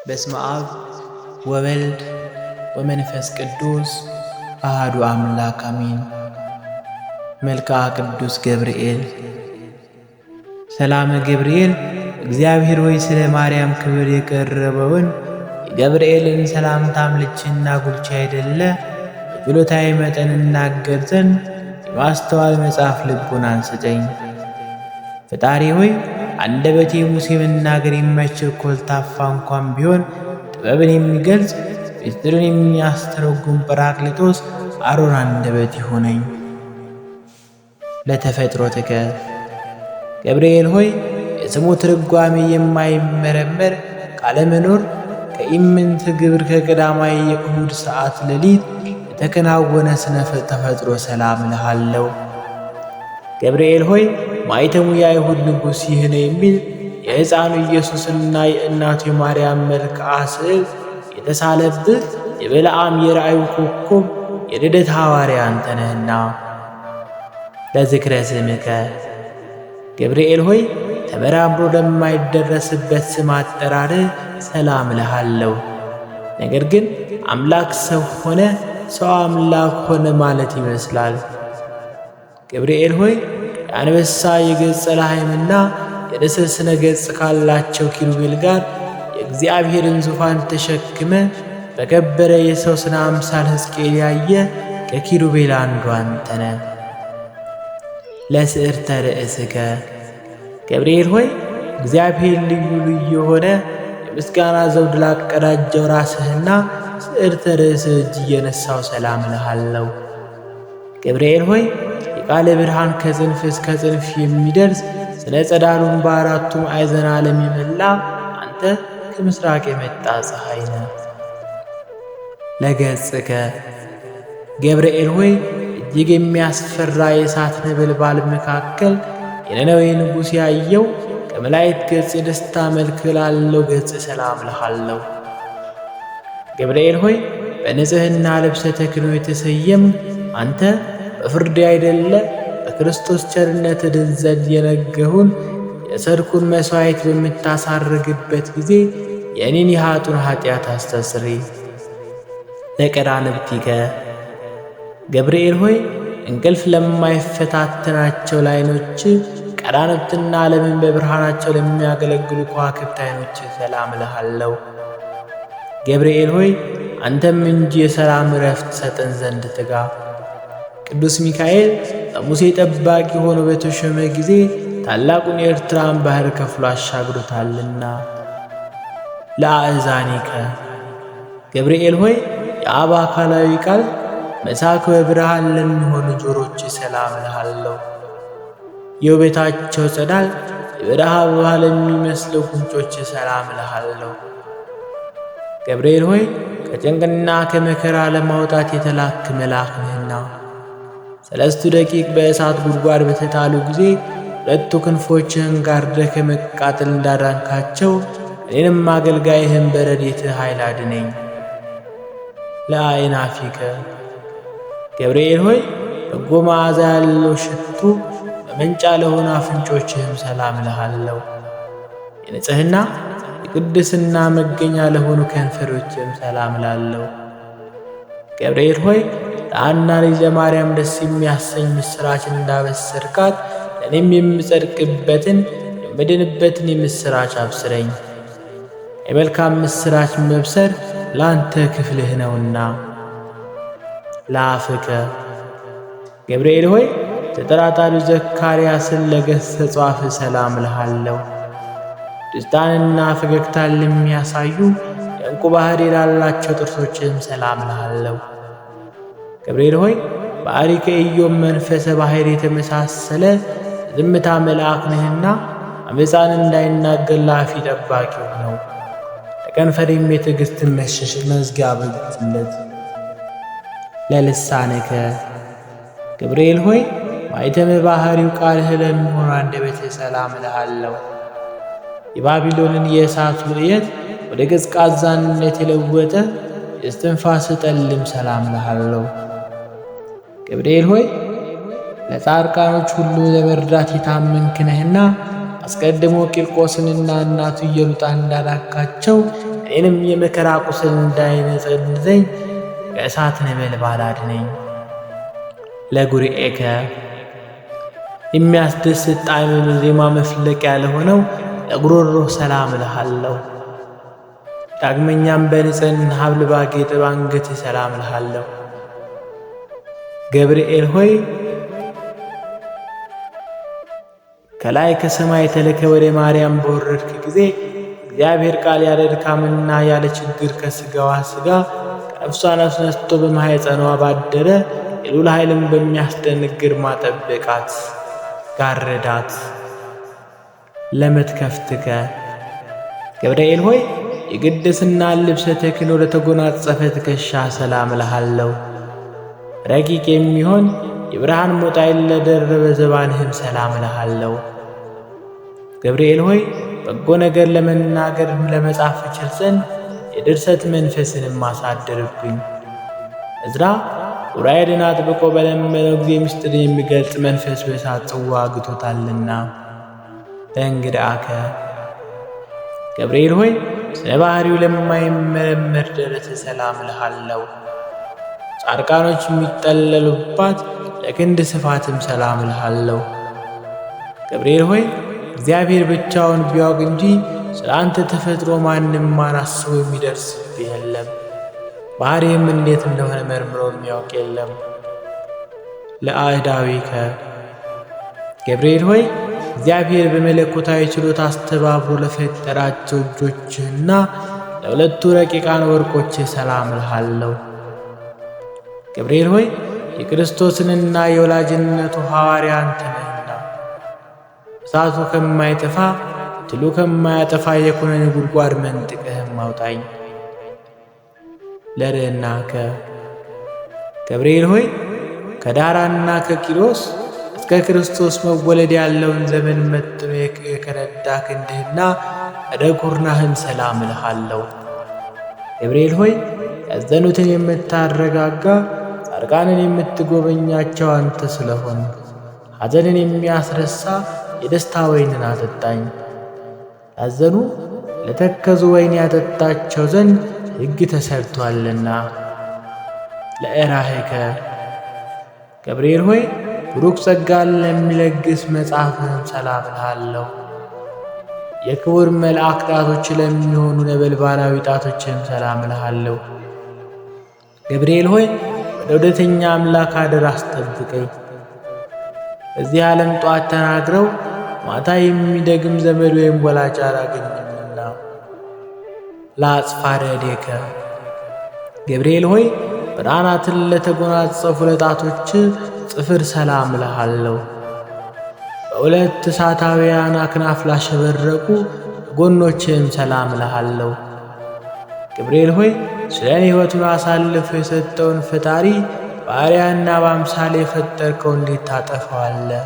በስመ አብ ወወልድ ወመንፈስ ቅዱስ አሐዱ አምላክ አሜን። መልክዓ ቅዱስ ገብርኤል። ሰላም ገብርኤል እግዚአብሔር ሆይ ስለ ማርያም ክብር የቀረበውን የገብርኤልን ሰላምታ አምልቼና ጉልቼ አይደለ በችሎታዬ መጠን እናገር ዘንድ የማስተዋል መጽሐፍ ልቡናን ስጠኝ። ፈጣሪ ሆይ አንደበቴ ሙሴ መናገር የማይችል ኮልታፋ እንኳን ቢሆን ጥበብን የሚገልጽ ምስጢርን የሚያስተረጉም ጰራቅሊጦስ አሮን አንደበት ይሆነኝ። ለተፈጥሮትከ ገብርኤል ሆይ የስሙ ትርጓሜ የማይመረመር ቃለ መኖር ከኢምንት ግብር ከቀዳማይ የእሁድ ሰዓት ሌሊት የተከናወነ ስነ ተፈጥሮ ሰላም እልሃለሁ። ገብርኤል ሆይ ማኅተሙ የአይሁድ ንጉሥ ይህ ነው የሚል የሕፃኑ ኢየሱስና የእናቱ የማርያም መልክዓ ስዕል የተሳለብህ የበለዓም የራእዩ ኮከብ የልደት ሐዋርያ አንተ ነህና። ለዝክረ ስምከ ገብርኤል ሆይ ተመራምሮ ለማይደረስበት ስም አጠራርህ ሰላም እልሃለሁ። ነገር ግን አምላክ ሰው ሆነ፣ ሰው አምላክ ሆነ ማለት ይመስላል። ገብርኤል ሆይ የአንበሳ የገጸ ላህምና የንስር ስነ ገጽ ካላቸው ኪሩቤል ጋር የእግዚአብሔርን ዙፋን ተሸክመ በከበረ የሰው ስነ አምሳል ሕዝቅኤል ያየ ከኪሩቤል አንዱ አንተ ነህ። ለስዕርተ ርእስከ ገብርኤል ሆይ እግዚአብሔር ልዩ ልዩ የሆነ የምስጋና ዘውድ ላቀዳጀው ራስህና ስዕርተ ርእስህ እጅ እየነሳው ሰላም እልሃለሁ። ገብርኤል ሆይ የቃለ ብርሃን ከጽንፍ እስከ ጽንፍ የሚደርስ ስለ ጸዳሉን በአራቱ ማዕዘን ዓለም የመላ አንተ ከምስራቅ የመጣ ፀሐይ ነህ። ለገጽከ ገብርኤል ሆይ እጅግ የሚያስፈራ የእሳት ነበልባል መካከል የነነዌ ንጉሥ ያየው ከመላእክት ገጽ የደስታ መልክ ላለው ገጽ ሰላም እልሃለሁ። ገብርኤል ሆይ በንጽሕና ልብሰ ተክህኖ የተሰየም አንተ በፍርድ አይደለ በክርስቶስ ቸርነት ድን ዘንድ የነገሁን የሰርኩን መሥዋዕት በምታሳርግበት ጊዜ የእኔን የኃጡን ኃጢአት አስተስሪ። ለቀራንብቲከ ገብርኤል ሆይ እንቅልፍ ለማይፈታተናቸው ለዓይኖች ቀራንብትና ዓለምን በብርሃናቸው ለሚያገለግሉ ከዋክብት ዓይኖች ሰላም እልሃለሁ። ገብርኤል ሆይ አንተም እንጂ የሰላም ዕረፍት ሰጠን ዘንድ ትጋ። ቅዱስ ሚካኤል በሙሴ ጠባቂ ሆኖ በተሾመ ጊዜ ታላቁን የኤርትራን ባሕር ከፍሎ አሻግሮታልና። ለአእዛኒከ ገብርኤል ሆይ የአብ አካላዊ ቃል መሳክ በብርሃን ለሚሆኑ ጆሮች ሰላም እልሃለሁ። የውበታቸው ጸዳል የበረሃ አበባ ለሚመስለው ጉንጮች ሰላም እልሃለሁ። ገብርኤል ሆይ ከጭንቅና ከመከራ ለማውጣት የተላክ መልአክ ነህና። ሰለስቱ ደቂቅ በእሳት ጉድጓድ በተጣሉ ጊዜ ሁለቱ ክንፎችህን ጋርደህ ከመቃጠል እንዳዳንካቸው እኔንም አገልጋይህን በረድኤትህ ኃይል አድነኝ። ለአእናፊከ ገብርኤል ሆይ በጎ መዓዛ ያለው ሽቱ በመንጫ ለሆኑ አፍንጮችህም ሰላም እልሃለሁ። የንጽሕና የቅድስና መገኛ ለሆኑ ከንፈሮችህም ሰላም እላለሁ። ገብርኤል ሆይ ለሐና ልጅ ለማርያም ደስ የሚያሰኝ ምስራች እንዳበሰርካት ለእኔም የምጸድቅበትን የምድንበትን የምስራች አብስረኝ። የመልካም ምስራች መብሰር ለአንተ ክፍልህ ነውና። ለአፍከ ገብርኤል ሆይ ተጠራጣሪው ዘካርያስን ለገሠጸው አፍህ ሰላም እልሃለሁ። ደስታንና ፈገግታን ለሚያሳዩ የዕንቁ ባሕሪ ላላቸው ጥርሶችህም ሰላም እልሃለሁ። ገብርኤል ሆይ በአሪከ ኢዮብ መንፈሰ ባሕር የተመሳሰለ ዝምታ መልአክ ነህና አመፃን እንዳይናገር ለአፌ ጠባቂው ነው። ለከንፈሬም የትዕግሥትን መዝጊያ አበጅለት። ለልሳንከ ገብርኤል ሆይ ማኅተመ ባሕሪው ቃልህ ለሚሆን አንደበትህ ሰላም እልሃለሁ። የባቢሎንን የእሳት ውእየት ወደ ቀዝቃዛነት የለወጠ የእስትንፋስ ጠልም ሰላም እልሃለሁ። ገብርኤል ሆይ ለጻድቃኖች ሁሉ ለመርዳት የታመንክ ነህና አስቀድሞ ቂርቆስንና እናቱ ኢየሉጣን እንዳዳካቸው እኔንም የመከራ ቁስል እንዳይነዘንዘኝ ከእሳት ነበልባል አድነኝ። ለጉርኤከ የሚያስደስት ጣዕመ ዜማ መፍለቂያ ለሆነው ለጉሮሮህ ሰላም እልሃለሁ። ዳግመኛም በንጽሕና ሐብል ባጌጠ በአንገትህ ሰላም እልሃለሁ። ገብርኤል ሆይ ከላይ ከሰማይ ተልከ ወደ ማርያም በወረድክ ጊዜ እግዚአብሔር ቃል ያለ ድካምና ያለ ችግር ከሥጋዋ ሥጋ ከነፍሷ ነፍስ ነስቶ በማኅፀኗ ባደረ የልዑል ኃይልን በሚያስደንቅ ግርማ ጠበቃት፣ ጋረዳት። ለመትከፍትከ ገብርኤል ሆይ የቅድስናን ልብሰ ተክህኖ ለተጎናጸፈ ትከሻ ሰላም እልሃለሁ። ረቂቅ የሚሆን የብርሃን ሞጣይን ለደረበ ዘባንህም ሰላም እልሃለሁ። ገብርኤል ሆይ በጎ ነገር ለመናገር ለመጻፍ እችል ዘንድ የድርሰት መንፈስንም አሳድርብኝ። ዕዝራ ዑራኤልን አጥብቆ በለመነው ጊዜ ምስጢርን የሚገልጽ መንፈስ በእሳት ጽዋ አግቶታልና። ለእንግድአከ ገብርኤል ሆይ ስለ ባሕሪው ለማይመረመር ደረተ ሰላም እልሃለሁ። ጻድቃኖች የሚጠለሉባት ለክንድ ስፋትም ሰላም እልሃለሁ። ገብርኤል ሆይ እግዚአብሔር ብቻውን ቢያውቅ እንጂ ስለ አንተ ተፈጥሮ ማንም ማን አስቦ የሚደርስብህ የለም። ባሕሪህም እንዴት እንደሆነ መርምሮ የሚያውቅ የለም። ለአእዳዊከ ገብርኤል ሆይ እግዚአብሔር በመለኮታዊ ችሎታ አስተባብሮ ለፈጠራቸው እጆችህና ለሁለቱ ረቂቃን ወርቆችህ ሰላም እልሃለሁ። ገብርኤል ሆይ የክርስቶስንና የወላጅነቱ ሐዋርያ አንተ ነህና እሳቱ ከማይጠፋ ትሉ ከማያጠፋ የኩነኔ ጉድጓድ መንጥቀህም አውጣኝ። ለርዕናከ ገብርኤል ሆይ ከዳራና ከቂሮስ እስከ ክርስቶስ መወለድ ያለውን ዘመን መጥኖ የከነዳ ክንድህና ወደ ኩርናህም ሰላም እልሃለሁ። ገብርኤል ሆይ ያዘኑትን የምታረጋጋ ጻድቃንን የምትጎበኛቸው አንተ ስለሆን ሐዘንን የሚያስረሳ የደስታ ወይንን አጠጣኝ። ያዘኑ ለተከዙ ወይን ያጠጣቸው ዘንድ ሕግ ተሰርቶአልና። ለእራህከ ገብርኤል ሆይ ብሩክ ጸጋን ለሚለግስ መጽሐፍህም ሰላም እልሃለሁ። የክቡር መልአክ ጣቶች ለሚሆኑ ነበልባላዊ ጣቶችህም ሰላም እልሃለሁ። ገብርኤል ሆይ ወደ እውነተኛ አምላክ አደራ አስጠብቀኝ። በዚህ ዓለም ጠዋት ተናግረው ማታ የሚደግም ዘመድ ወይም ወላጅ አላገኝምና። ለአጽፋረ እዴከ ገብርኤል ሆይ ብርሃናትን ለተጎናጸፉ ለጣቶች ጽፍር ሰላም እልሃለሁ። በሁለት እሳታውያን አክናፍ ላሸበረቁ ጎኖችህም ሰላም እልሃለሁ። ገብርኤል ሆይ ስለ እኔ ሕይወቱን አሳልፎ የሰጠውን ፈጣሪ በአርአያና በአምሳሌ የፈጠርከው እንዴት ታጠፈዋለህ?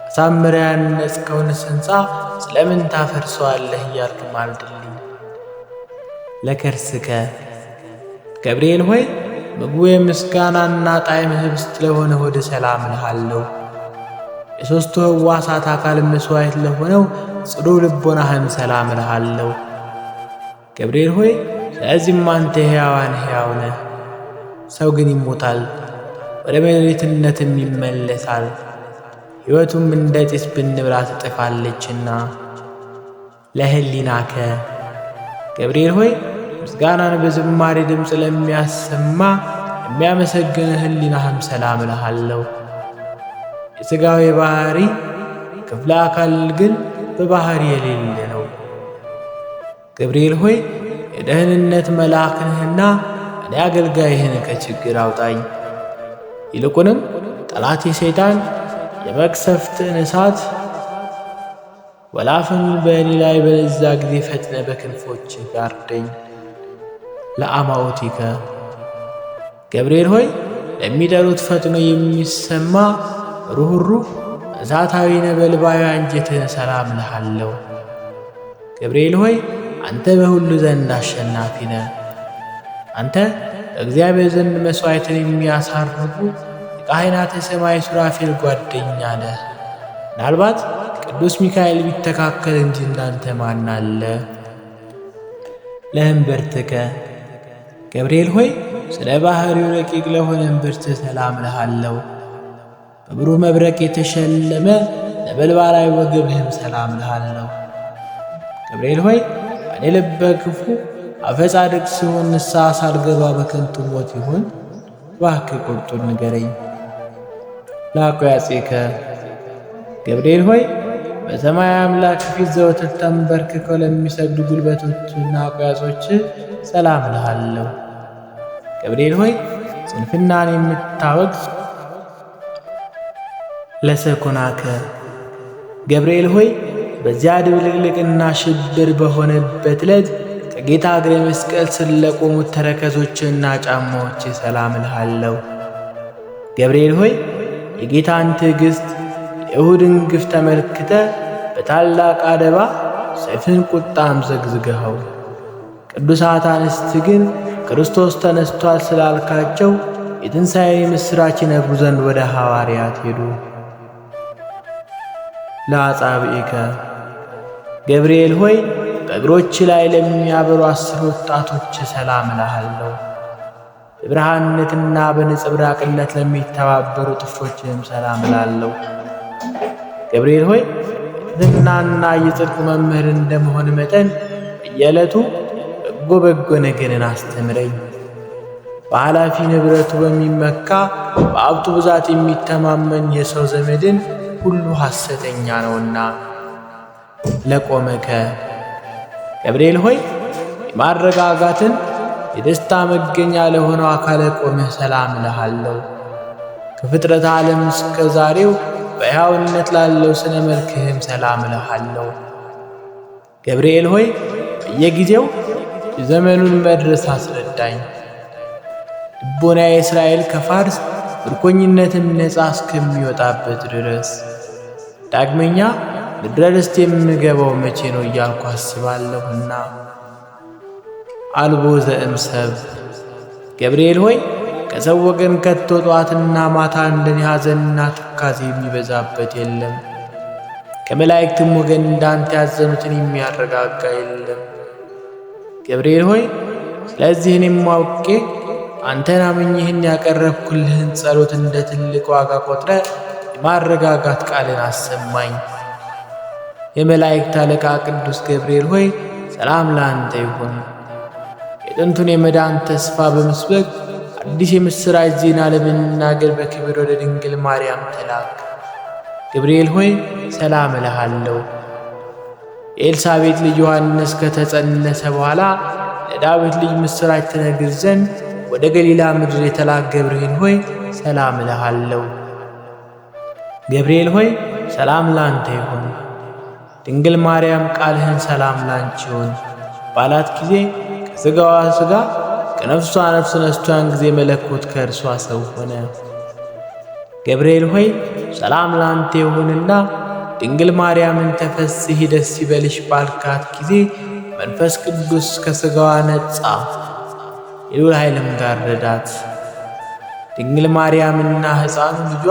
አሳምረህ ያነጽከውንስ ሕንፃ ስለምን ታፈርሰዋለህ? እያልክ ማልድልኝ። ለከርስከ ገብርኤል ሆይ ምግቡ የምስጋናና ጣዕመ ኅብስት ለሆነ ሆድ ሰላም እልሃለሁ። የሦስቱ ሕዋሳት አካል መሥዋዕት ለሆነው ጽዱ ልቦናህም ሰላም እልሃለሁ። ገብርኤል ሆይ ስለዚህም አንተ ሕያዋን ሕያው ነህ። ሰው ግን ይሞታል፣ ወደ መሬትነትም ይመለሳል። ሕይወቱም እንደ ጢስ ብንብራ ትጠፋለችና። ለህሊናከ ገብርኤል ሆይ ምስጋናን በዝማሬ ድምፅ ለሚያሰማ የሚያመሰግንህ ህሊናህም ሰላም እልሃለሁ። የሥጋዊ ባሕሪ ክፍለ አካል ግን በባሕሪ የሌለ ነው። ገብርኤል ሆይ የደህንነት መልአክ ነህና እኔ አገልጋይህን ከችግር አውጣኝ። ይልቁንም ጠላቴ ሰይጣን የመቅሰፍትን እሳት ወላፈን በእኔ ላይ በነዛ ጊዜ ፈጥነ በክንፎች ጋርደኝ። ለአማውቲከ ገብርኤል ሆይ ለሚጠሩት ፈጥኖ የሚሰማ ሩኅሩህ እሳታዊ ነበልባዊ አንጀትህን ሰላም እልሃለሁ። ገብርኤል ሆይ አንተ በሁሉ ዘንድ አሸናፊ ነህ። አንተ በእግዚአብሔር ዘንድ መሥዋዕትን የሚያሳርጉ የካህናተ ሰማይ ሱራፌል ጓደኛ ነህ። ምናልባት ቅዱስ ሚካኤል ቢተካከል እንጂ እንዳንተ ማን አለ? ለእምብርትከ ገብርኤል ሆይ ስለ ባሕሪው ረቂቅ ለሆነ እምብርት ሰላም እልሃለሁ። በብሩህ መብረቅ የተሸለመ ነበልባላዊ ወገብህም ሰላም እልሃለሁ። ገብርኤል ሆይ እኔ ልበ ክፉ አፈ ጻድቅ ሲሆን ንስሐ ሳልገባ በከንቱ ሞት ይሁን? እባክህ ቁርጡን ንገረኝ። ለአቆያጼከ ገብርኤል ሆይ በሰማይ አምላክ ፊት ዘወትር ተንበርክከው ለሚሰግዱ ጉልበቶችና አቆያጾች ሰላም እልሃለሁ። ገብርኤል ሆይ ስንፍናን የምታወግዝ ለሰኮናከ ገብርኤል ሆይ በዚያ ድብልቅልቅና ሽብር በሆነበት ዕለት ከጌታ እግረ መስቀል ስር ለቆሙት ተረከዞችና ጫማዎች ሰላም እልሃለሁ። ገብርኤል ሆይ የጌታን ትዕግሥት የእሁድን ግፍ ተመልክተ በታላቅ አደባ ሰይፍን ቁጣም ዘግዝገኸው። ቅዱሳት አንስት ግን ክርስቶስ ተነስቷል ስላልካቸው የትንሣኤ ምስራች ይነግሩ ዘንድ ወደ ሐዋርያት ሄዱ። ለአጻብዒከ ገብርኤል ሆይ በእግሮች ላይ ለሚያበሩ 10 ወጣቶች ሰላም እልሃለሁ። በብርሃንነትና በነጸብራቅነት ለሚተባበሩ ጥፍሮችም ሰላም እላለሁ። ገብርኤል ሆይ የትሕትናና የጽድቅ መምህር እንደመሆን መጠን በየዕለቱ በጎ ነገርን አስተምረኝ። በኃላፊ ንብረቱ በሚመካ በሀብቱ ብዛት የሚተማመን የሰው ዘመድን ሁሉ ሐሰተኛ ነውና። ለቆመከ ገብርኤል ሆይ የማረጋጋትን የደስታ መገኛ ለሆነው አካለ ቆምህ ሰላም እልሃለሁ። ከፍጥረት ዓለም እስከ ዛሬው በሕያውነት ላለው ስነ መልክህም ሰላም እልሃለሁ። ገብርኤል ሆይ በየጊዜው የዘመኑን መድረስ አስረዳኝ። ልቦና የእስራኤል ከፋርስ ምርኮኝነትን ነፃ እስከሚወጣበት ድረስ ዳግመኛ ምድረ ርስት የምገባው መቼ ነው እያልኩ አስባለሁና። አልቦ ዘእምሰብ ገብርኤል ሆይ ከሰው ወገን ከቶ ጠዋትና ማታ እንደኔ ሐዘንና ትካዜ የሚበዛበት የለም። ከመላእክትም ወገን እንዳንተ ያዘኑትን የሚያረጋጋ የለም። ገብርኤል ሆይ ስለዚህ እኔም አውቄ አንተን አምኜህን ያቀረብኩልህን ጸሎት እንደ ትልቅ ዋጋ ቆጥረ የማረጋጋት ቃልን አሰማኝ። የመላእክት አለቃ ቅዱስ ገብርኤል ሆይ ሰላም ለአንተ ይሁን። የጥንቱን የመዳን ተስፋ በመስበክ አዲስ የምሥራች ዜና ለመናገር በክብር ወደ ድንግል ማርያም ተላክ። ገብርኤል ሆይ ሰላም እልሃለሁ። የኤልሳቤጥ ልጅ ዮሐንስ ከተጸነሰ በኋላ ለዳዊት ልጅ ምሥራች ትነግር ዘንድ ወደ ገሊላ ምድር የተላክ ገብርኤል ሆይ ሰላም እልሃለሁ። ገብርኤል ሆይ ሰላም ላንተ ይሁን። ድንግል ማርያም ቃልህን ሰላም ላንቺ ይሁን ባላት ጊዜ ከሥጋዋ ሥጋ ከነፍሷ ነፍስ ነስቶ ያን ጊዜ መለኮት ከእርሷ ሰው ሆነ። ገብርኤል ሆይ ሰላም ላንተ ይሁንና ድንግል ማርያምን ተፈሥሒ ደስ ይበልሽ ባልካት ጊዜ መንፈስ ቅዱስ ከሥጋዋ ነጻ፣ የልዑል ኃይልም ጋረዳት። ድንግል ማርያምና ሕፃኑ ልጇ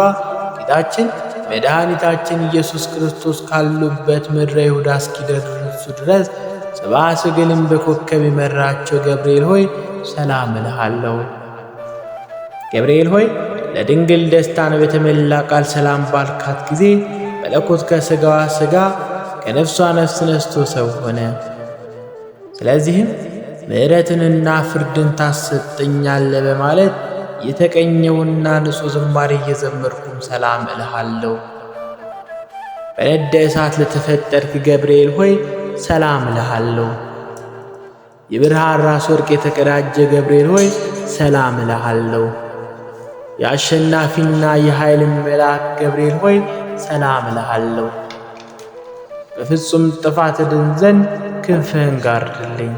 ጌታችን መድኃኒታችን ኢየሱስ ክርስቶስ ካሉበት ምድረ ይሁዳ እስኪደርሱ ድረስ ሰብአ ሰገልን በኮከብ የመራቸው ገብርኤል ሆይ ሰላም እልሃለሁ። ገብርኤል ሆይ ለድንግል ደስታን በተመላ ቃል ሰላም ባልካት ጊዜ መለኮት ከሥጋዋ ሥጋ ከነፍሷ ነፍስ ነስቶ ሰው ሆነ። ስለዚህም ምሕረትንና ፍርድን ታሰጠኛለህ በማለት የተቀኘውና ንጹሕ ዝማሬ እየዘመርኩም ሰላም እልሃለሁ። በነደ እሳት ለተፈጠርክ ገብርኤል ሆይ ሰላም እልሃለሁ። የብርሃን ራስ ወርቅ የተቀዳጀ ገብርኤል ሆይ ሰላም እልሃለሁ። የአሸናፊና የኃይል መልአክ ገብርኤል ሆይ ሰላም እልሃለሁ። በፍጹም ጥፋት ድን ዘንድ ክንፍህን ጋርድልኝ።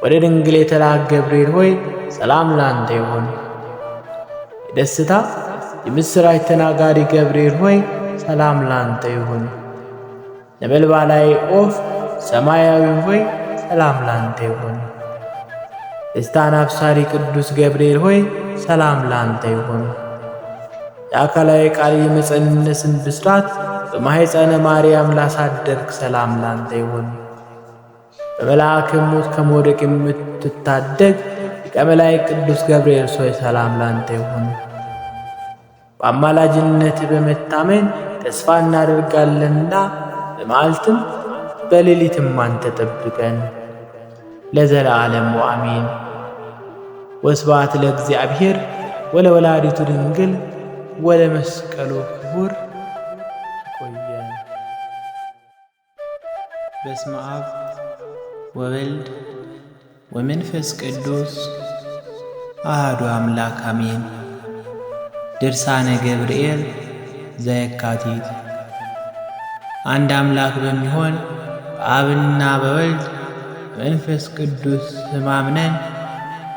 ወደ ድንግል የተላክ ገብርኤል ሆይ ሰላም ላንተ ይሁን። የደስታ የምሥራች ተናጋሪ ገብርኤል ሆይ ሰላም ላንተ ይሁን። ነበልባላዊ ኦፍ ሰማያዊ ሆይ ሰላም ላንተ ይሁን። ደስታን አብሳሪ ቅዱስ ገብርኤል ሆይ ሰላም ላንተ ይሁን። የአካላዊ ቃል የመጸነስን ብስራት በማኅፀነ ማርያም ላሳደርክ ሰላም ላንተ ይሁን። በመልአክም ሞት ከመውደቅ የምትታደግ ሊቀ መላእክት ቅዱስ ገብርኤል ሆይ ሰላም ላንተ ይሁን። በአማላጅነት በመታመን ተስፋ እናደርጋለንና በመዓልትም በሌሊትም አንተ ጠብቀን ለዘላለሙ አሜን። ወስብሐት ለእግዚአብሔር ወለወላዲቱ ድንግል ወለመስቀሉ ክቡር። ይቆየን። በስመ አብ ወወልድ ወመንፈስ ቅዱስ አሐዱ አምላክ አሜን። ድርሳነ ገብርኤል ዘየካቲት። አንድ አምላክ በሚሆን በአብና በወልድ በመንፈስ ቅዱስ ስም አምነን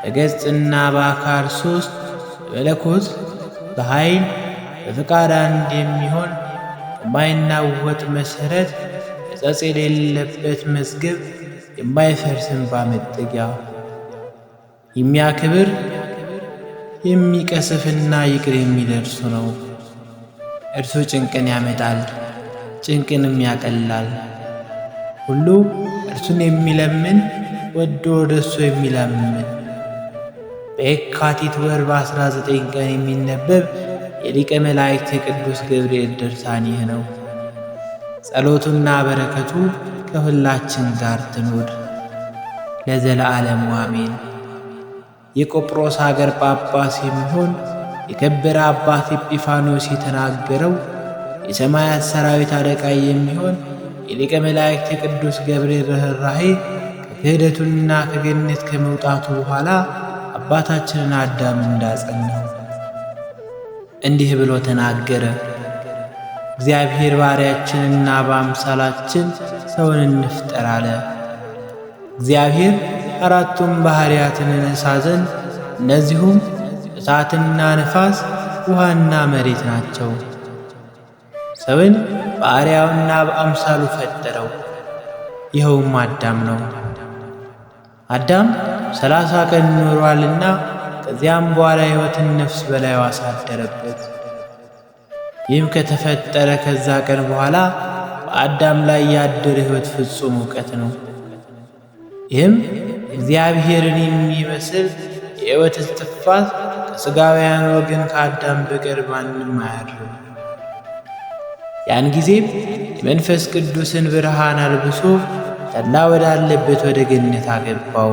በገጽና በአካል ሦስት በመለኮት በኃይል በፈቃድ አንድ የሚሆን የማይናወጥ መሠረት ሕጸጽ የሌለበት መዝገብ የማይፈርስ እንባ መጠጊያ የሚያከብር የሚቀስፍና ይቅር የሚደርሱ ነው። እርሱ ጭንቅን ያመጣል ጭንቅንም ያቀላል። ሁሉ እርሱን የሚለምን ወዶ ወደሱ የሚለምን በየካቲት ወር በ19 ቀን የሚነበብ የሊቀ መላእክት የቅዱስ ገብርኤል ድርሳን ይህ ነው። ጸሎቱና በረከቱ ከሁላችን ጋር ትኑር ለዘላለሙ አሜን። የቆጵሮስ አገር ጳጳስ የሚሆን የከበረ አባት ኤጲፋንዮስ የተናገረው የሰማያት ሰራዊት አለቃ የሚሆን የሊቀ መላእክት የቅዱስ ገብርኤል ርኅራኄ ከክህደቱና ከገነት ከመውጣቱ በኋላ አባታችንን አዳም እንዳጸናው እንዲህ ብሎ ተናገረ። እግዚአብሔር ባሪያችንና በአምሳላችን ሰውን እንፍጠር አለ። እግዚአብሔር አራቱም ባሕርያትን እነሳ ዘንድ እነዚሁም እሳትና ነፋስ ውሃና መሬት ናቸው። ሰውን በአርአያውና በአምሳሉ ፈጠረው፣ ይኸውም አዳም ነው። አዳም 30 ቀን ኖሯልና ከዚያም በኋላ ሕይወትን ነፍስ በላዩ አሳደረበት። ይህም ከተፈጠረ ከዛ ቀን በኋላ በአዳም ላይ ያደረ ሕይወት ፍጹም እውቀት ነው። ይህም እግዚአብሔርን የሚመስል የሕይወት እስትንፋስ ከሥጋውያን ወገን ከአዳም በቀር ማንም አያድርም። ያን ጊዜም የመንፈስ ቅዱስን ብርሃን አልብሶ ተድላ ወዳለበት ወደ ገነት አገባው።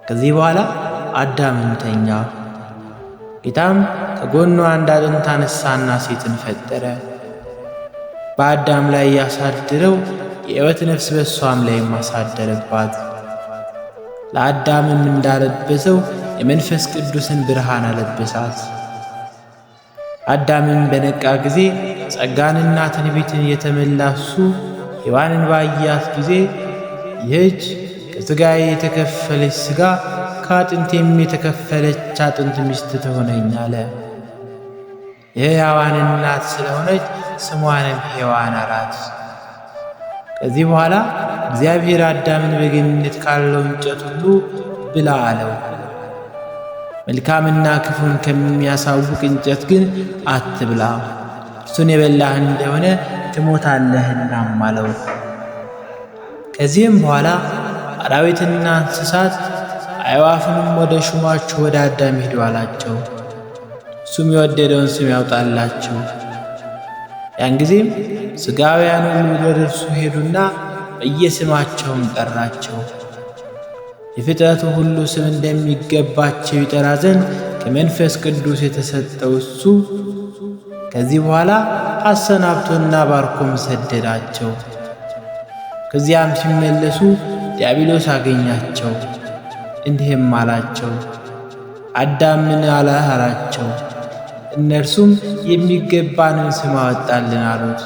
ከዚህ በኋላ አዳምም ተኛ። ጌታም ከጎኑ አንድ አጥንት አነሳና ሴትን ፈጠረ። በአዳም ላይ ያሳድረው የሕይወት ነፍስ በሷም ላይ ማሳደረባት። ለአዳምም እንዳለበሰው የመንፈስ ቅዱስን ብርሃን አለበሳት። አዳምም በነቃ ጊዜ ጸጋንና ትንቢትን የተመላሱ ሔዋንን ባያት ጊዜ ይህች ከሥጋዬ የተከፈለች ሥጋ ከአጥንቴም የተከፈለች አጥንት ሚስት ትሆነኝ አለ። የሕያዋን እናት ስለሆነች ስሟንም ሔዋን አላት። ከዚህ በኋላ እግዚአብሔር አዳምን በገነት ካለው እንጨት ሁሉ ብላ አለው። መልካምና ክፉን ከሚያሳውቅ እንጨት ግን አትብላ፣ እርሱን የበላህ እንደሆነ ትሞታለህና አለው። ከዚህም በኋላ አራዊትና እንስሳት አዕዋፍንም ወደ ሹማችሁ ወደ አዳም ሂዱ አላቸው። እሱም የወደደውን ስም ያውጣላቸው። ያን ጊዜም ሥጋውያን ሁሉ ወደ እርሱ ሄዱና በየስማቸውም ጠራቸው። የፍጥረቱ ሁሉ ስም እንደሚገባቸው ይጠራ ዘንድ ከመንፈስ ቅዱስ የተሰጠው እሱ ከዚህ በኋላ አሰናብቶና ባርኮም ሰደዳቸው። ከዚያም ሲመለሱ ዲያብሎስ አገኛቸው፣ እንዲህም አላቸው፣ አዳም ምን አለህ አላቸው። እነርሱም የሚገባንን ስም አወጣልን አሉት።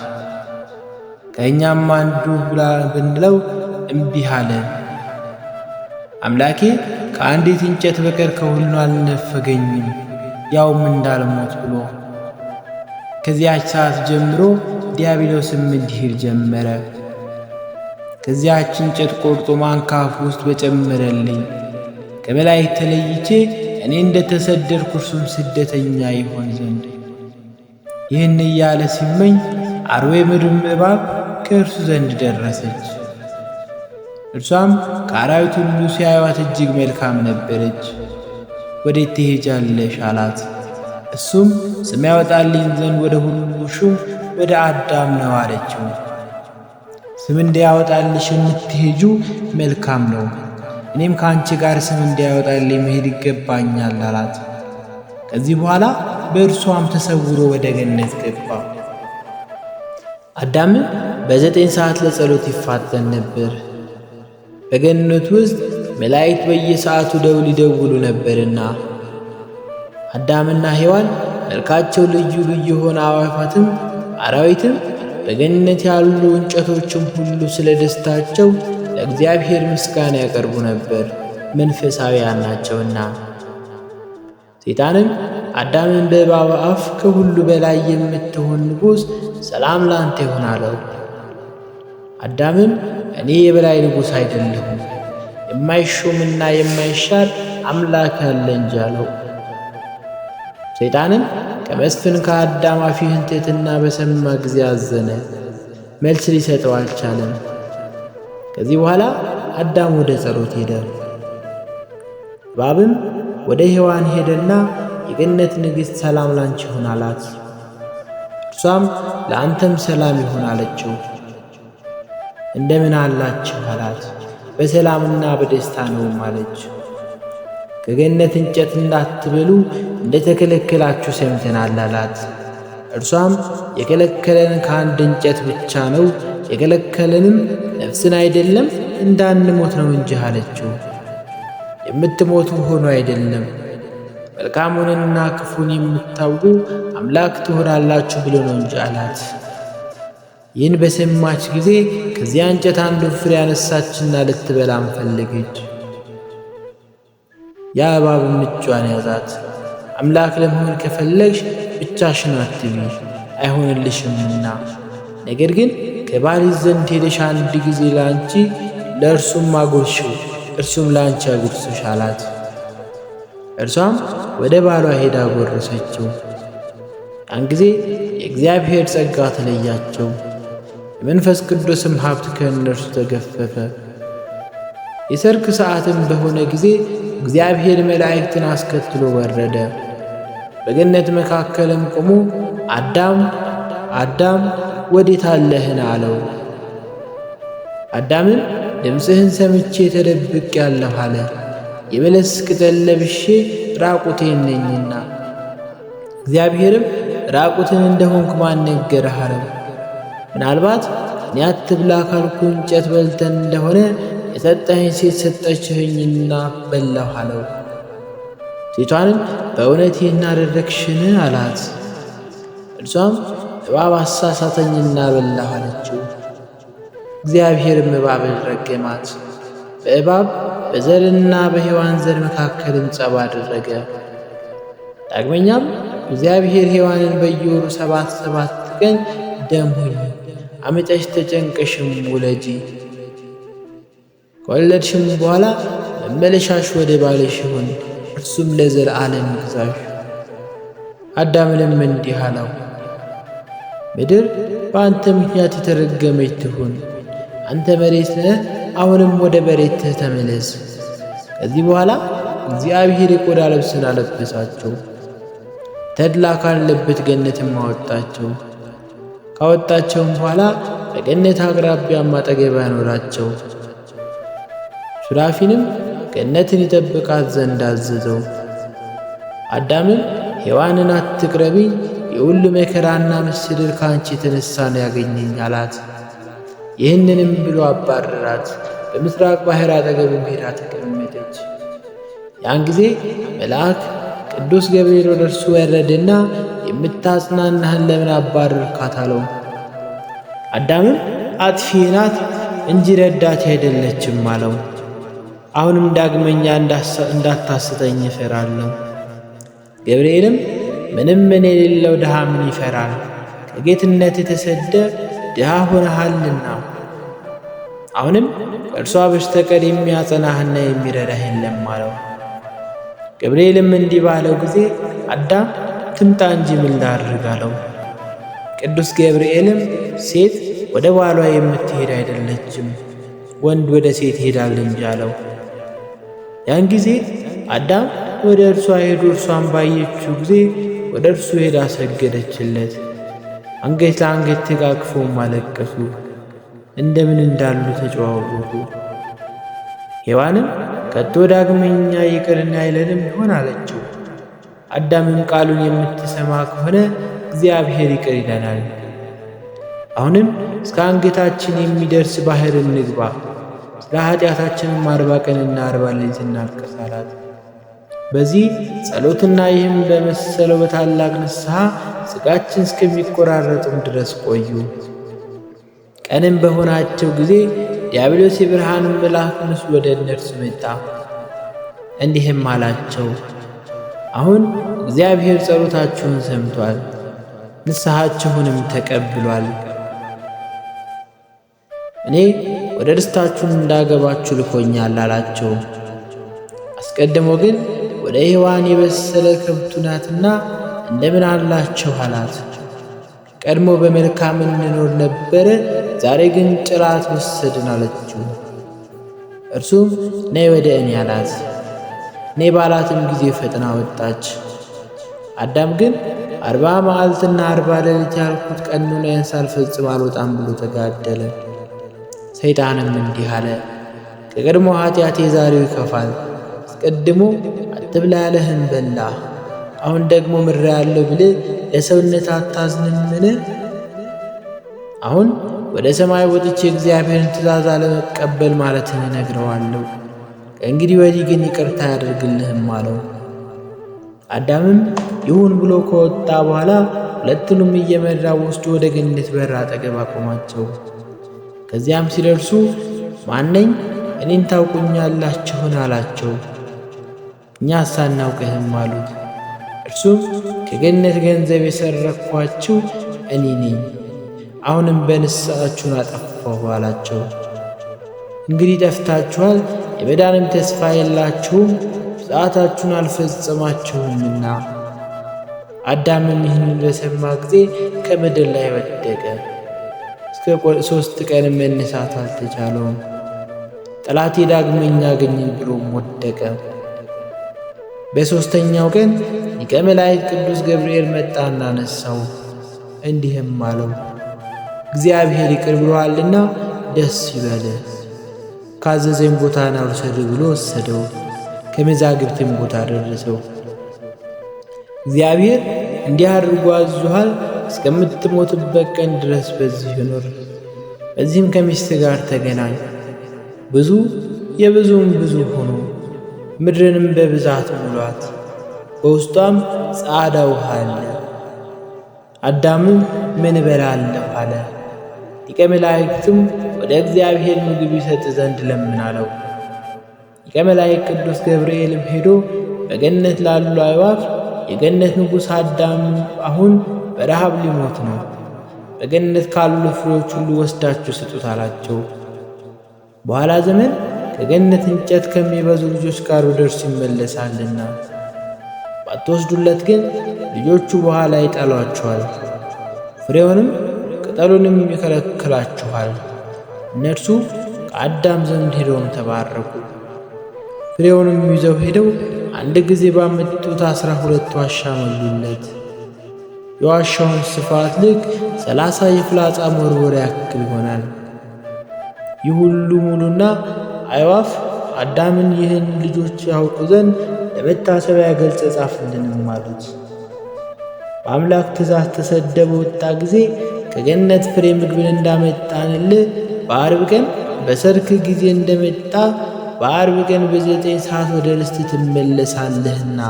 ከእኛም አንዱ ብንለው እምቢ አለን። አምላኬ ከአንዲት እንጨት በቀር ከሁሉ አልነፈገኝም፣ ያውም እንዳልሞት ብሎ። ከዚያች ሰዓት ጀምሮ ዲያብሎስም እንዲህ ይል ጀመረ። ከዚያች እንጨት ቆርጦ ማንካፍ ውስጥ በጨመረልኝ። ከመላእክት ተለይቼ እኔ እንደተሰደድኩ እርሱም ስደተኛ ይሆን ዘንድ። ይህን እያለ ሲመኝ አርዌ ምድር እባብ ከእርሱ ዘንድ ደረሰች። እርሷም ከአራዊት ሁሉ ሲያዩዋት እጅግ መልካም ነበረች። ወዴት ትሄጃለሽ አላት። እሱም ስም ያወጣልኝ ዘንድ ወደ ሁሉ ሹም ወደ አዳም ነው አለችው። ስም እንዲያወጣልሽ የምትሄጁ መልካም ነው፣ እኔም ከአንቺ ጋር ስም እንዲያወጣልኝ መሄድ ይገባኛል አላት። ከዚህ በኋላ በእርሷም ተሰውሮ ወደ ገነት ገባ። አዳምም በ9 ሰዓት ለጸሎት ይፋጠን ነበር። በገነት ውስጥ መላእክት በየሰዓቱ ደውል ይደውሉ ነበርና። አዳምና ሔዋን መልካቸው ልዩ ልዩ የሆነ አዕዋፋትም አራዊትም በገነት ያሉ እንጨቶችም ሁሉ ስለ ደስታቸው ለእግዚአብሔር ምስጋና ያቀርቡ ነበር፣ መንፈሳውያን ናቸውና። ሰይጣንም አዳምን በእባብ አፍ ከሁሉ በላይ የምትሆን ንጉሥ ሰላም ላንተ ይሁን አለው። አዳምም እኔ የበላይ ንጉሥ አይደለሁም፣ የማይሾምና የማይሻር አምላክ ያለ እንጂ አለው። ሰይጣንም ከመስፍን ከአዳም አፍ ይህን ትሕትና በሰማ ጊዜ አዘነ፣ መልስ ሊሰጠው አልቻለም። ከዚህ በኋላ አዳም ወደ ጸሎት ሄደ። እባብም ወደ ሔዋን ሄደና የገነት ንግሥት ሰላም ላንቺ ይሁን አላት። እርሷም ለአንተም ሰላም ይሁን አለችው። እንደምን አላችሁ አላት። በሰላምና በደስታ ነውም አለች። ከገነት እንጨት እንዳትበሉ እንደተከለከላችሁ ሰምተናል አላት። እርሷም የከለከለን ከአንድ እንጨት ብቻ ነው፣ የከለከለንም ነፍስን አይደለም እንዳንሞት ነው እንጂ አለችው። የምትሞቱ ሆኖ አይደለም መልካሙንና ክፉን የምታውቁ አምላክ ትሆናላችሁ ብሎ ነው እንጂ አላት። ይህን በሰማች ጊዜ ከዚያ እንጨት አንዱን ፍሬ ያነሳችና ልትበላም ፈለገች። ያ እባብም እጇን ያዛት። አምላክ ለመሆን ከፈለግሽ ብቻሽን አትቢ፣ አይሆንልሽምና፣ ነገር ግን ከባልሽ ዘንድ ሄደሽ አንድ ጊዜ ለአንቺ ለእርሱም አጎርሽው፣ እርሱም ለአንቺ አጉርስሽ አላት። እርሷም ወደ ባሏ ሄዳ አጎረሰችው። ያን ጊዜ የእግዚአብሔር ጸጋ ተለያቸው፣ የመንፈስ ቅዱስም ሀብት ከእነርሱ ተገፈፈ። የሰርክ ሰዓትም በሆነ ጊዜ እግዚአብሔር መላእክትን አስከትሎ ወረደ። በገነት መካከልም ቆሞ አዳም አዳም ወዴት አለህን አለው። አዳምም ድምፅህን ሰምቼ ተደብቄአለሁ አለ። የበለስ ቅጠል ለብሼ ራቁቴን ነኝና። እግዚአብሔርም ራቁትን እንደሆንክ ማን ነገረህ አለው። ምናልባት እኔ አትብላ ካልኩ እንጨት በልተን እንደሆነ የሰጠኸኝ ሴት ሰጠችኸኝና በላሁ አለው። ሴቷንም በእውነት ይህን አደረግሽን አላት። እርሷም እባብ አሳሳተኝና በላሁ አለችው። እግዚአብሔርም እባብን ረገማት፣ በእባብ በዘርና በሔዋን ዘር መካከልም ጸብ አደረገ። ዳግመኛም እግዚአብሔር ሔዋንን በየወሩ 7 ቀን ደም ሁኚ፣ አምጠሽ ተጨንቀሽም ውለጂ፣ ከወለድሽም በኋላ መመለሻሽ ወደ ባልሽ ይሁን፣ እርሱም ለዘለዓለም ይግዛሽ። አዳምንም እንዲህ አለው፣ ምድር በአንተ ምክንያት የተረገመች ትሁን። አንተ መሬት ነህ፣ አሁንም ወደ መሬትህ ተመለስ። ከዚህ በኋላ እግዚአብሔር የቆዳ ልብስን አለበሳቸው፣ ተድላ ካለበት ገነትም አወጣቸው። ካወጣቸውም በኋላ በገነት አቅራቢያም አጠገብ ያኖራቸው። ሱራፊንም ገነትን ይጠብቃት ዘንድ አዘዘው። አዳምም ሔዋንን አትቅረቢኝ፣ የሁሉ መከራና ምስድር ከአንቺ የተነሳ ነው ያገኘኝ አላት። ይህንንም ብሎ አባረራት። በምሥራቅ ባሕር አጠገብም ሄዳ ተቀመጠች። ያን ጊዜ መልአክ ቅዱስ ገብርኤል ወደ እርሱ ወረደና የምታጽናናህን ለምን አባረርካት አለው። አዳምም አጥፊዬ ናት እንጂ ረዳቴ አይደለችም አለው። አሁንም ዳግመኛ እንዳታስተኝ እፈራለሁ። ገብርኤልም ምንም ምን የሌለው ድሃ ምን ይፈራል? ከጌትነት የተሰደ ድሃ ሆነሃልና፣ አሁንም ከእርሷ በስተቀር የሚያጸናህና የሚረዳህ የለም አለው። ገብርኤልም እንዲህ ባለው ጊዜ አዳም ትምጣ እንጂ ምን ላድርግ አለው። ቅዱስ ገብርኤልም ሴት ወደ ባሏ የምትሄድ አይደለችም፣ ወንድ ወደ ሴት ይሄዳል እንጂ አለው። ያን ጊዜ አዳም ወደ እርሷ ሄዶ እርሷን ባየችው ጊዜ ወደ እርሱ ሄዳ ሰገደችለት። አንገት ለአንገት ተቃቅፈውም አለቀሱ። እንደምን እንዳሉ ተጨዋወቱ። ሔዋንም ከቶ ዳግመኛ ይቅር አይለንም ይሆን አለችው። አዳምም ቃሉን የምትሰማ ከሆነ እግዚአብሔር ይቅር ይለናል። አሁንም እስከ አንገታችን የሚደርስ ባሕር እንግባ፣ ስለ ኃጢአታችንም 40 ቀንና 40 ሌሊት እናልቅስ አላት። በዚህ ጸሎትና ይህም በመሰለው በታላቅ ንስሐ ሥጋችን እስከሚቆራረጡም ድረስ ቆዩ። ቀንም በሆናቸው ጊዜ ዲያብሎስ የብርሃንን መልአክ መስሎ ወደ እነርሱ መጣ። እንዲህም አላቸው፣ አሁን እግዚአብሔር ጸሎታችሁን ሰምቷል፣ ንስሐችሁንም ተቀብሏል። እኔ ወደ ርስታችሁን እንዳገባችሁ ልኮኛል አላቸው። አስቀድሞ ግን ወደ ሔዋን የበሰለ ከብቱ ናትና እንደምን አላችሁ አላት። ቀድሞ በመልካም እንኖር ነበረ፣ ዛሬ ግን ጭራት ወሰድን አለችው። እርሱም ነይ ወደ እኔ አላት። ነይ ባላትም ጊዜ ፈጥና ወጣች። አዳም ግን 40 መዓልትና 40 ሌሊት ያልኩት ቀኑናዬን ሳልፈጽም አልወጣም ብሎ ተጋደለ። ሰይጣንም እንዲህ አለ፣ ከቀድሞ ኃጢአቴ ዛሬው ይከፋል። አስቀድሞ አትብላ ያለህን በላ፣ አሁን ደግሞ ምሬአለሁ ብለህ ለሰውነት አታዝንምን? አሁን ወደ ሰማይ ወጥቼ እግዚአብሔርን ትእዛዝ አለመቀበል ማለትን እነግረዋለሁ። ከእንግዲህ ወዲህ ግን ይቅርታ ያደርግልህም አለው። አዳምም ይሁን ብሎ ከወጣ በኋላ ሁለቱንም እየመራ ወስዶ ወደ ገነት በር አጠገብ አቆማቸው። ከዚያም ሲደርሱ ማነኝ? እኔን ታውቁኛላችሁን አላቸው። እኛስ አናውቅህም አሉት። እርሱም ከገነት ገንዘብ የሰረቅኋችሁ እኔ ነኝ፣ አሁንም በንስሐችሁን አጠፋሁ አላቸው። እንግዲህ ጠፍታችኋል፣ የመዳንም ተስፋ የላችሁም፣ ሰዓታችሁን አልፈጸማችሁምና። አዳምም ይህንን በሰማ ጊዜ ከምድር ላይ ወደቀ። እስከ 3 ቀን መነሳት አልተቻለውም። ጠላቴ ዳግመኛ አገኘኝ ብሎም ወደቀ። በሦስተኛው ቀን ሊቀ መላእክት ቅዱስ ገብርኤል መጣና አነሳው፣ እንዲህም አለው፣ እግዚአብሔር ይቅር ብሎአልና ደስ ይበልህ፣ ካዘዘኝ ቦታ ና ውሰድህ ብሎ ወሰደው። ከመዛግብትም ቦታ ደረሰው። እግዚአብሔር እንዲህ አድርጎ አዝዞሃል፣ እስከምትሞትበት ቀን ድረስ በዚህ ኑር፣ በዚህም ከሚስት ጋር ተገናኝ፣ ብዙ የብዙም ብዙ ሆኖ ምድርንም በብዛት ሙሏት፣ በውስጧም ጻዕዳ ውሃ አለ። አዳምም ምን እበላለሁ አለ። ሊቀ መላእክትም ወደ እግዚአብሔር ምግብ ይሰጥ ዘንድ ለምን አለው። ሊቀ መላእክት ቅዱስ ገብርኤልም ሄዶ በገነት ላሉ አዕዋፍ የገነት ንጉሥ አዳም አሁን በረሃብ ሊሞት ነው፣ በገነት ካሉ ፍሬዎች ሁሉ ወስዳችሁ ስጡት አላቸው። በኋላ ዘመን ከገነት እንጨት ከሚበዙ ልጆች ጋር ወደ እርሱ ይመለሳልና፣ ባትወስዱለት ግን ልጆቹ በኋላ ይጠሏችኋል፣ ፍሬውንም ቅጠሉንም ይከለክላችኋል። እነርሱ ከአዳም ዘንድ ሄደውም ተባረኩ። ፍሬውንም ይዘው ሄደው አንድ ጊዜ ባመጡት 12 ዋሻ ሞሉለት። የዋሻውን ስፋት ልክ 30 የፍላጻ መወርወሪያ ያክል ይሆናል። ይህ ሁሉ ሙሉና አዕዋፍ አዳምን ይህን ልጆች ያውቁ ዘንድ ለመታሰቢያ ገልጸ ጻፍልንም አሉት። በአምላክ ትእዛዝ ተሰደ በወጣ ጊዜ ከገነት ፍሬ ምግብን እንዳመጣንልህ በዓርብ ቀን በሰርክ ጊዜ እንደመጣ በዓርብ ቀን በ9 ሰዓት ወደ ርስት ትመለሳለህና።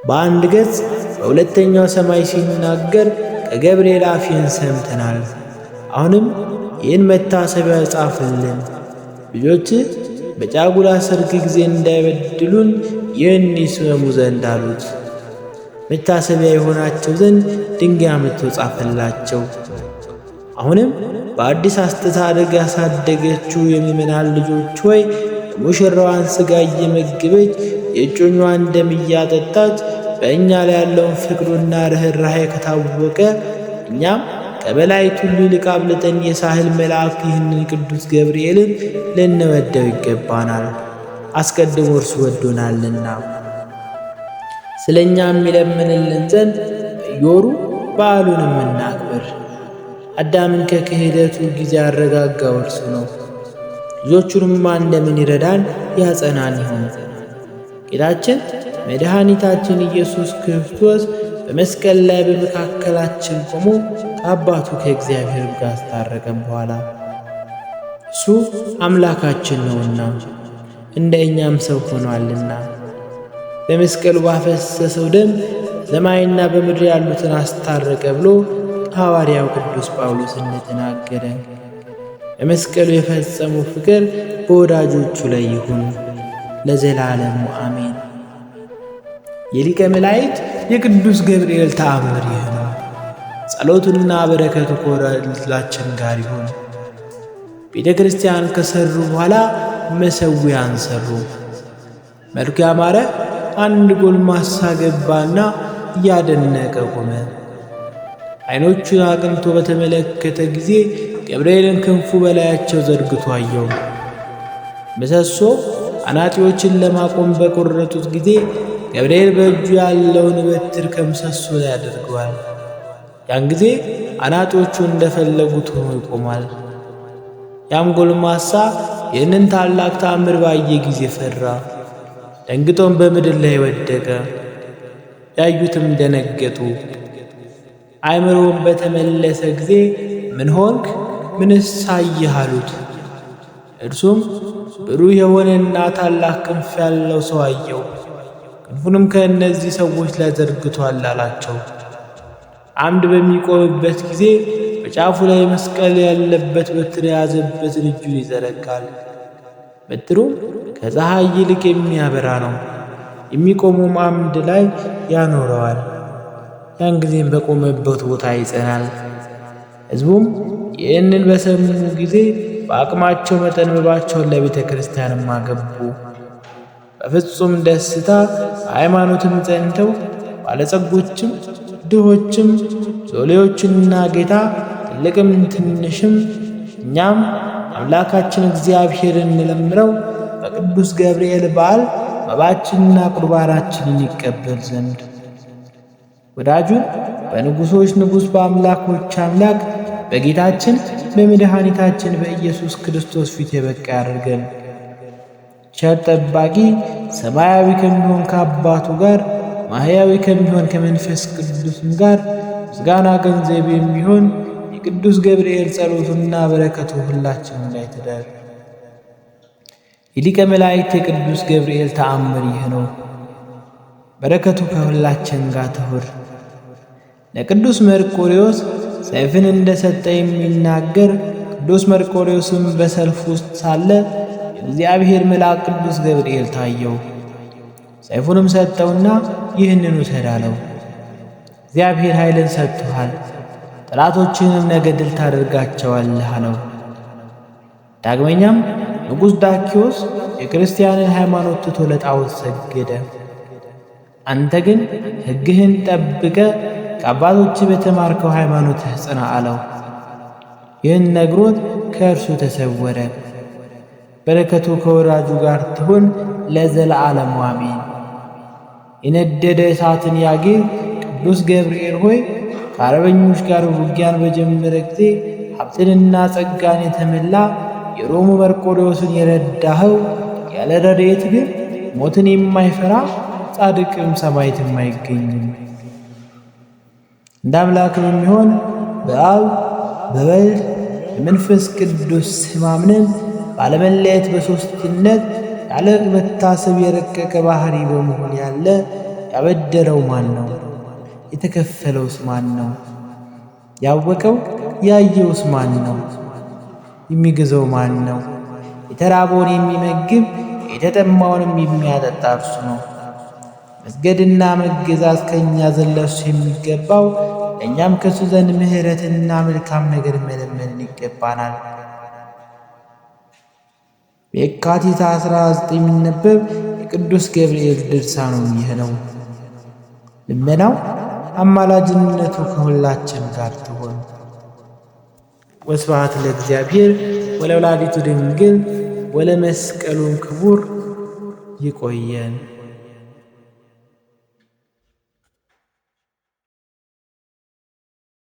በአንድ ገጽ በሁለተኛው ሰማይ ሲናገር ከገብርኤል አፍ ይህን ሰምተናል። አሁንም ይህን መታሰቢያ ጻፍልን፣ ልጆች በጫጉላ ሰርግ ጊዜ እንዳይበድሉን ይህን ይስመሙ ዘንድ አሉት። መታሰቢያ የሆናቸው ዘንድ ድንጋይ አምጥቶ ጻፈላቸው። አሁንም በአዲስ አስተዳደግ ያሳደገችው የምእመናን ልጆች ሆይ የሙሽራዋን ሥጋ እየመገበች የእጮኛዋን ደም እያጠጣች በእኛ ላይ ያለውን ፍቅሩና ርኅራኄ ከታወቀ እኛም ከመላእክት ሁሉ ይልቅ አብልጠን የሳህል መልአክ ይህንን ቅዱስ ገብርኤልን ልንወደው ይገባናል። አስቀድሞ እርሱ ወዶናልና ስለ እኛም ይለምንልን ዘንድ በየወሩ በዓሉንም እናክብር። አዳምን ከክህደቱ ጊዜ ያረጋጋው እርሱ ነው። ልጆቹንማ እንደምን ይረዳን ያጸናን ይሆን? ጌታችን መድኃኒታችን ኢየሱስ ክርስቶስ በመስቀል ላይ በመካከላችን ቆሞ ከአባቱ ከእግዚአብሔር ጋር አስታረቀን። በኋላ እሱ አምላካችን ነውና እንደ እኛም ሰው ሆኗልና በመስቀሉ ባፈሰሰው ደም ሰማይና በምድር ያሉትን አስታረቀ ብሎ ሐዋርያው ቅዱስ ጳውሎስ እንደተናገረ በመስቀሉ የፈጸመው ፍቅር በወዳጆቹ ላይ ይሁን ለዘላለሙ አሜን። የሊቀ መላእክት የቅዱስ ገብርኤል ተአምር ይህ ነው። ጸሎቱና በረከቱ ከሁላችን ጋር ይሁን። ቤተ ክርስቲያን ከሰሩ በኋላ መሠዊያን ሰሩ። መልኩ ያማረ አንድ ጎልማሳ ገባና እያደነቀ ቆመ። ዓይኖቹን አቅንቶ በተመለከተ ጊዜ ገብርኤልን ክንፉ በላያቸው ዘርግቶ አየው። ምሰሶ አናጢዎችን ለማቆም በቆረጡት ጊዜ ገብርኤል በእጁ ያለውን በትር ከምሰሶ ላይ ያደርገዋል። ያን ጊዜ አናጢዎቹ እንደፈለጉት ሆኖ ይቆማል። ያም ጎልማሳ ይህንን ታላቅ ተአምር ባየ ጊዜ ፈራ፣ ደንግጦም በምድር ላይ ወደቀ። ያዩትም ደነገጡ። አእምሮውን በተመለሰ ጊዜ ምን ሆንክ? ምንስ አየህ? አሉት። እርሱም ብሩህ የሆነና ታላቅ ክንፍ ያለው ሰው አየው፣ ክንፉንም ከእነዚህ ሰዎች ላይ ዘርግቷል አላቸው። አምድ በሚቆምበት ጊዜ በጫፉ ላይ መስቀል ያለበት በትር የያዘበትን እጁን ይዘረጋል። በትሩም ከፀሐይ ይልቅ የሚያበራ ነው። የሚቆመውም አምድ ላይ ያኖረዋል። ያን ጊዜም በቆመበት ቦታ ይጸናል። ሕዝቡም ይህንን በሰሙ ጊዜ በአቅማቸው መጠን መባቸውን ለቤተ ክርስቲያንም አገቡ። በፍጹም ደስታ ሃይማኖትም ጸንተው ባለጸጎችም ድሆችም ሎሌዎችና ጌታ ትልቅም ትንሽም እኛም አምላካችን እግዚአብሔርን እንለምነው በቅዱስ ገብርኤል በዓል መባችንና ቁርባናችንን ይቀበል ዘንድ ወዳጁን በንጉሶች ንጉሥ በአምላኮች አምላክ በጌታችን በመድኃኒታችን በኢየሱስ ክርስቶስ ፊት የበቃ ያድርገን። ቸር ጠባቂ ሰማያዊ ከሚሆን ከአባቱ ጋር ማሕያዊ ከሚሆን ከመንፈስ ቅዱስም ጋር ምስጋና ገንዘብ የሚሆን የቅዱስ ገብርኤል ጸሎቱና በረከቱ ሁላችንም ላይ ትደር። የሊቀ መላእክት የቅዱስ ገብርኤል ተአምር ይህ ነው። በረከቱ ከሁላችን ጋር ትሁን። ለቅዱስ መርቆሬዎስ ሰይፍን እንደሰጠ የሚናገር ቅዱስ መርቆሬዎስም በሰልፍ ውስጥ ሳለ የእግዚአብሔር መልአክ ቅዱስ ገብርኤል ታየው። ሰይፉንም ሰጠውና ይህንን ውሰድ አለው። እግዚአብሔር ኃይልን ሰጥቶሃል፣ ጠላቶችንም ነገ ድል ታደርጋቸዋለህ አለው። ዳግመኛም ንጉሥ ዳኪዎስ የክርስቲያንን ሃይማኖት ትቶ ለጣዖት ሰገደ። አንተ ግን ሕግህን ጠብቀ ከአባቶች በተማርከው ሃይማኖትህ ጽና አለው። ይህን ነግሮት ከእርሱ ተሰወረ። በረከቱ ከወዳጁ ጋር ትሁን ለዘለዓለሙ አሜን። የነደደ እሳትን ያጌጥ ቅዱስ ገብርኤል ሆይ ከአርበኞች ጋር ውጊያን በጀመረ ጊዜ ሀብትንና ጸጋን የተመላ የሮሙ መርቆሬዎስን የረዳኸው ያለ ረድኤት ግን ሞትን የማይፈራ ጻድቅም ሰማዕትም አይገኝም። እንደ አምላክም የሚሆን በአብ በወልድ በመንፈስ ቅዱስ ስም አምነን ባለመለየት በሦስትነት ያለ መታሰብ የረቀቀ ባሕሪ በመሆን ያለ ያበደረው ማን ነው? የተከፈለውስ ማን ነው? ያወቀው ያየውስ ማን ነው? የሚገዛው ማን ነው? የተራበውን የሚመግብ የተጠማውንም የሚያጠጣ እርሱ ነው። መስገድና መገዛት ከእኛ ዘንድ ለእርሱ የሚገባው ለእኛም ከእሱ ዘንድ ምሕረትና መልካም ነገር መለመንን ይገባናል። የካቲት 19 የሚነበብ የቅዱስ ገብርኤል ድርሳኑ ይህ ነው። ልመናው አማላጅነቱ ከሁላችን ጋር ትሆን። ወስብሐት ለእግዚአብሔር ወለወላዲቱ ድንግል ወለመስቀሉ ክቡር። ይቆየን።